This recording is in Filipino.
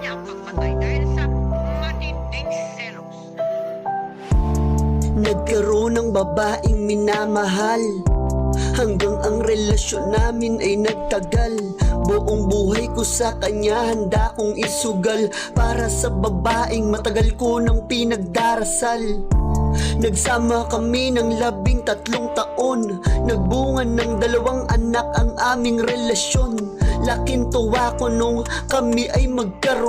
niya ang pagpatay dahil sa matinding selos. Nagkaroon ng babaeng minamahal, hanggang ang relasyon namin ay nagtagal. Buong buhay ko sa kanya handa kong isugal, para sa babaeng matagal ko nang pinagdarasal. Nagsama kami ng 13 taon, nagbunga ng 2 anak ang aming relasyon. Laking tuwa ko nung kami ay magkaroon